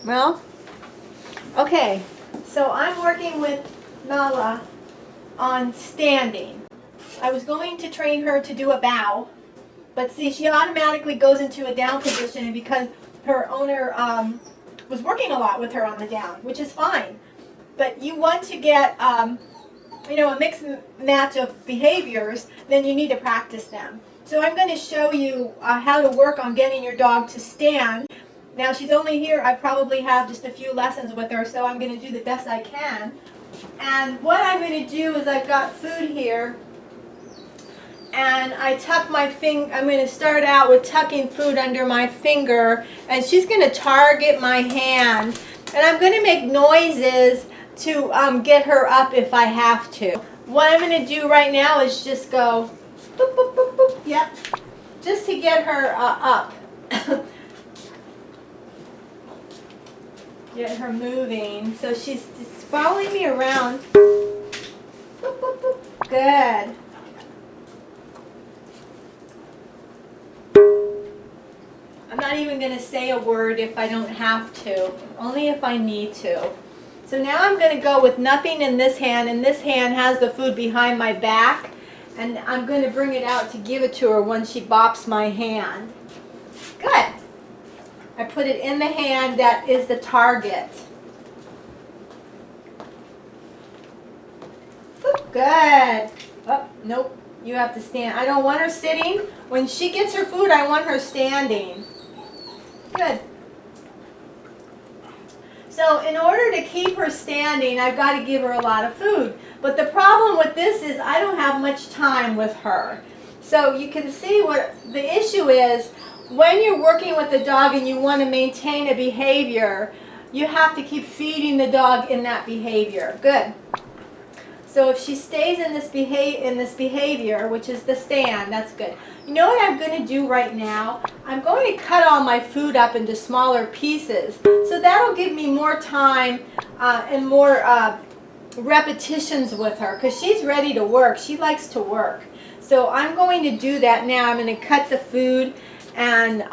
Well, okay, so I'm working with Nala on standing. I was going to train her to do a bow, but see, she automatically goes into a down position because her owner was working a lot with her on the down, which is fine. But you want to get, you know, a mix and match of behaviors, then you need to practice them. So I'm going to show you how to work on getting your dog to stand. Now she's only here, I probably have just a few lessons with her, so I'm going to do the best I can. And what I'm going to do is I've got food here, and I tuck my finger. I'm going to start out with tucking food under my finger, and she's going to target my hand, and I'm going to make noises to get her up if I have to. What I'm going to do right now is just go boop, boop, boop, boop, yep, just to get her up. Get her moving. So she's just following me around. Boop, boop, boop. Good. I'm not even going to say a word if I don't have to, only if I need to. So now I'm going to go with nothing in this hand, and this hand has the food behind my back, and I'm going to bring it out to give it to her when she bops my hand. Good. I put it in the hand that is the target. Good. Oh, nope. You have to stand. I don't want her sitting. When she gets her food, I want her standing. Good. So in order to keep her standing, I've got to give her a lot of food. But the problem with this is I don't have much time with her. So you can see what the issue is. When you're working with the dog and you want to maintain a behavior, you have to keep feeding the dog in that behavior. Good. So if she stays in this behavior, which is the stand, that's good. You know what I'm going to do right now? I'm going to cut all my food up into smaller pieces. So that'll give me more time and more repetitions with her, because she's ready to work. She likes to work. So I'm going to do that now. I'm going to cut the food and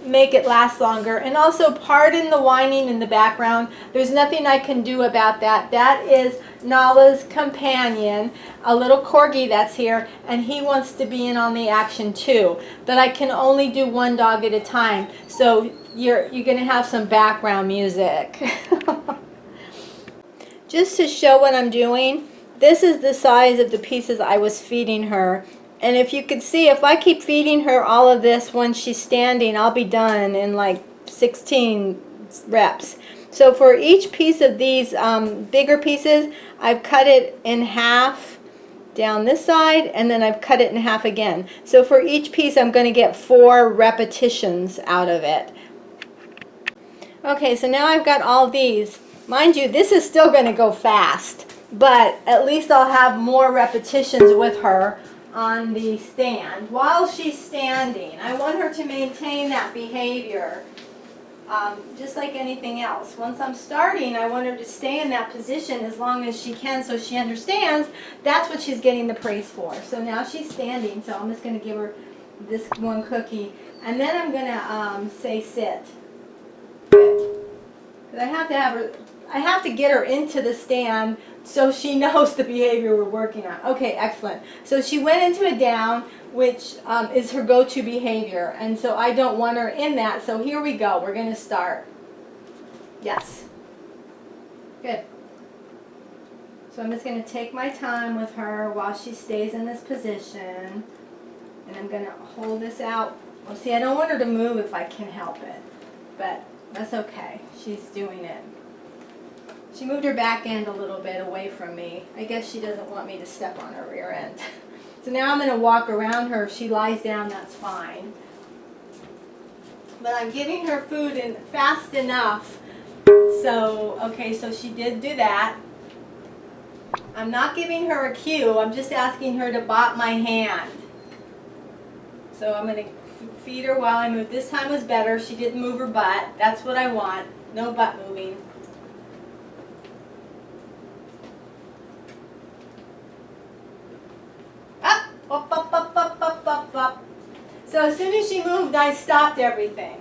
make it last longer. And also pardon the whining in the background. There's nothing I can do about that. That is Nala's companion, a little corgi that's here, and he wants to be in on the action too. But I can only do one dog at a time. So you're going to have some background music. Just to show what I'm doing, this is the size of the pieces I was feeding her. And if you could see, if I keep feeding her all of this when she's standing, I'll be done in like 16 reps. So for each piece of these bigger pieces, I've cut it in half down this side, and then I've cut it in half again. So for each piece, I'm going to get 4 repetitions out of it. Okay, so now I've got all these. Mind you, this is still going to go fast, but at least I'll have more repetitions with her on the stand while she's standing. I want her to maintain that behavior, just like anything else. Once I'm starting, I want her to stay in that position as long as she can, so she understands that's what she's getting the praise for. So now she's standing, so I'm just going to give her this one cookie, and then I'm going to say sit. Because I have to get her into the stand so she knows the behavior we're working on. Okay, excellent. So she went into a down, which is her go-to behavior. And so I don't want her in that. So here we go. We're going to start. Yes. Good. So I'm just going to take my time with her while she stays in this position. And I'm going to hold this out. Well, see, I don't want her to move if I can help it. But that's okay. She's doing it. She moved her back end a little bit away from me. I guess she doesn't want me to step on her rear end. So now I'm going to walk around her. If she lies down, that's fine. But I'm giving her food in fast enough. So, okay, so she did do that. I'm not giving her a cue. I'm just asking her to bop my hand. So I'm going to feed her while I move. This time was better. She didn't move her butt. That's what I want. No butt moving. Up, up, up, up, up, up, up. So as soon as she moved, I stopped everything.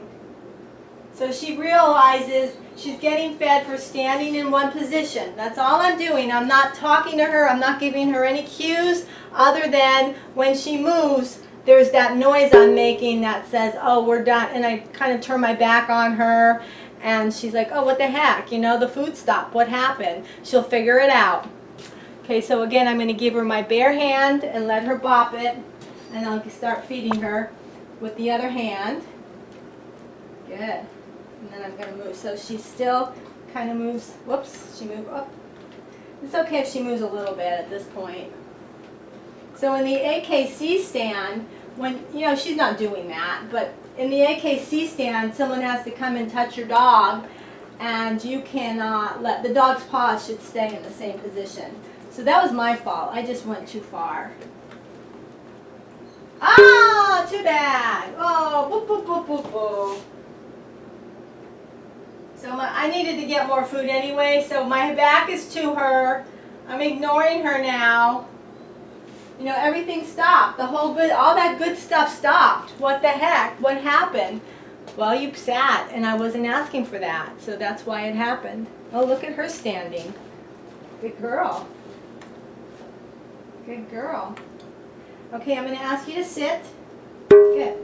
So she realizes She's getting fed for standing in one position. That's all I'm doing. I'm not talking to her. I'm not giving her any cues other than when she moves, there's that noise I'm making that says, oh, we're done. And I kind of turn my back on her, and she's like, oh, what the heck? You know, the food stopped. What happened? She'll figure it out. Okay, so again, I'm going to give her my bare hand and let her bop it, and I'll start feeding her with the other hand. Good. And then I'm going to move. So she still kind of moves. Whoops, she moved up. It's okay if she moves a little bit at this point. So in the AKC stand, when, you know, she's not doing that, but in the AKC stand, someone has to come and touch your dog, and you cannot let, the dog's paws should stay in the same position. So that was my fault. I just went too far. Ah, too bad. Oh, boop, boop, boop, boop, boop. So I needed to get more food anyway, so my back is to her. I'm ignoring her now. You know, everything stopped. The whole good, all that good stuff stopped. What the heck? What happened? Well, you sat, and I wasn't asking for that, so that's why it happened. Oh, look at her standing. Good girl. Good girl. Okay, I'm going to ask you to sit. Good.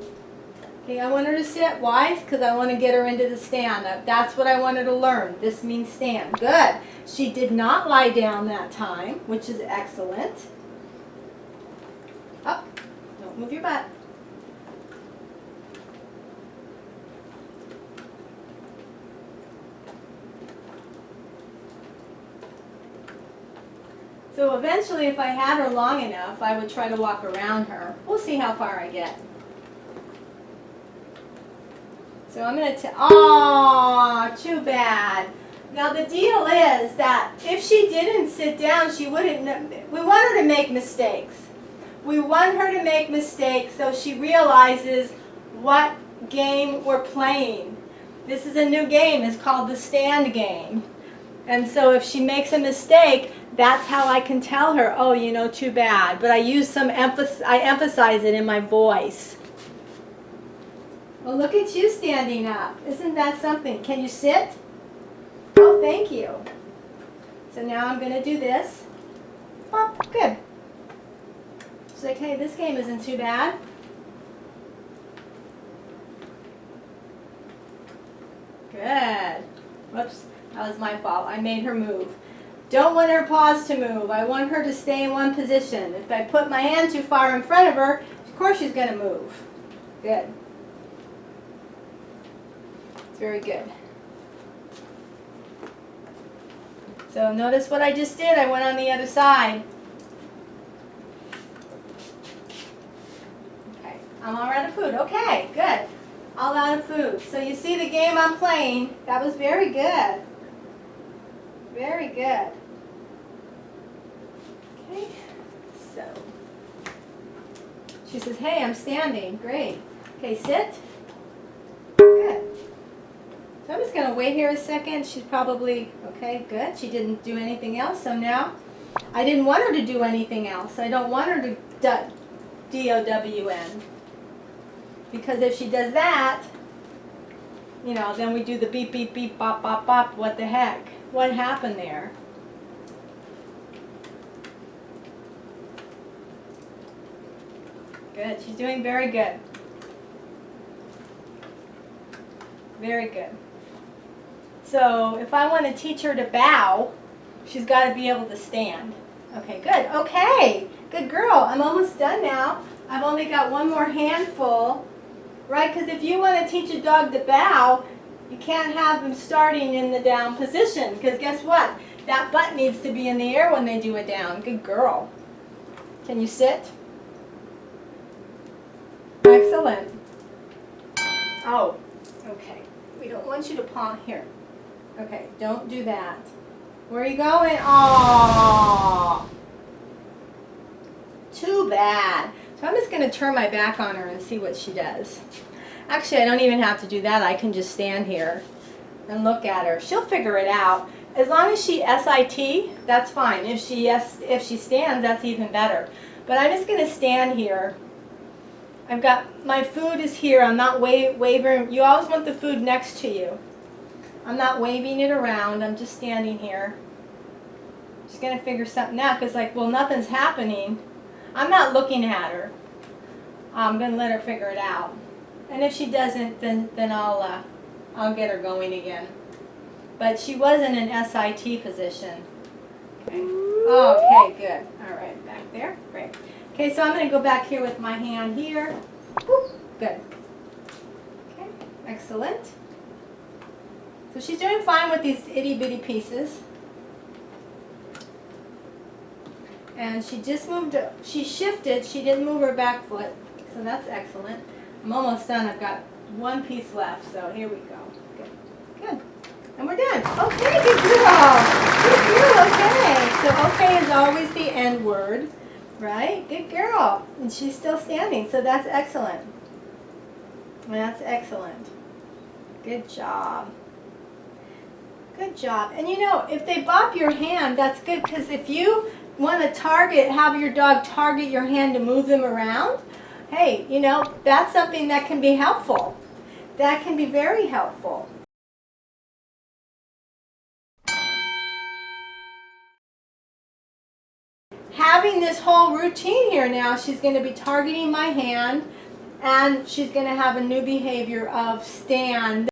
Okay, I want her to sit. Why? Because I want to get her into the stand. That's what I want her to learn. This means stand. Good. She did not lie down that time, which is excellent. Up. Don't move your butt. So eventually, if I had her long enough, I would try to walk around her. We'll see how far I get. So I'm going to, oh, too bad. Now the deal is that if she didn't sit down, she wouldn't, we want her to make mistakes. We want her to make mistakes so she realizes what game we're playing. This is a new game. It's called the stand game. And so if she makes a mistake, that's how I can tell her, oh, you know, too bad. But I use some I emphasize it in my voice. Well, look at you standing up. Isn't that something? Can you sit? Oh, thank you. So now I'm going to do this. Oh, good. She's like, hey, this game isn't too bad. Good. Whoops, that was my fault. I made her move. Don't want her paws to move. I want her to stay in one position. If I put my hand too far in front of her, of course she's going to move. Good. It's very good. So notice what I just did. I went on the other side. Okay, I'm all out of food. Okay, good. All out of food. So you see the game I'm playing. That was very good. Very good. Okay, so she says, hey, I'm standing. Great. Okay, sit. Good. So I'm just going to wait here a second. She's probably, okay, good. She didn't do anything else. So now I didn't want her to do anything else. I don't want her to D-O-W-N. Because if she does that, you know, then we do the beep, beep, beep, bop, bop, bop. What the heck? What happened there? Good. She's doing very good. Very good. So if I want to teach her to bow, she's got to be able to stand. Okay, good. Okay, good girl. I'm almost done now. I've only got one more handful, right? Because if you want to teach a dog to bow, you can't have them starting in the down position, because guess what? That butt needs to be in the air when they do it down. Good girl. Can you sit? Excellent. Oh, okay. We don't want you to paw here. Okay, don't do that. Where are you going? Aww. Too bad. So I'm just going to turn my back on her and see what she does. Actually, I don't even have to do that. I can just stand here and look at her. She'll figure it out. As long as she SIT, that's fine. If she stands, that's even better. But I'm just going to stand here. I've got, my food is here. I'm not wavering. You always want the food next to you. I'm not waving it around, I'm just standing here. She's going to figure something out because like, well, nothing's happening. I'm not looking at her. I'm going to let her figure it out. And if she doesn't, then I'll get her going again. But she was in an SIT position. Okay. Okay, good. All right, back there. Great. Okay, so I'm going to go back here with my hand here. Whoop, good. Okay, excellent. So she's doing fine with these itty bitty pieces. And she just moved, she shifted, she didn't move her back foot. So that's excellent. I'm almost done. I've got one piece left, so here we go. Good. Good. And we're done. Okay, good girl. Good girl, okay. So okay is always the end word, right? Good girl. And she's still standing, so that's excellent. That's excellent. Good job. Good job. And you know, if they bop your hand, that's good, because if you want to have your dog target your hand to move them around, hey, you know, that's something that can be helpful. That can be very helpful. Having this whole routine here now, she's going to be targeting my hand, and she's going to have a new behavior of stand.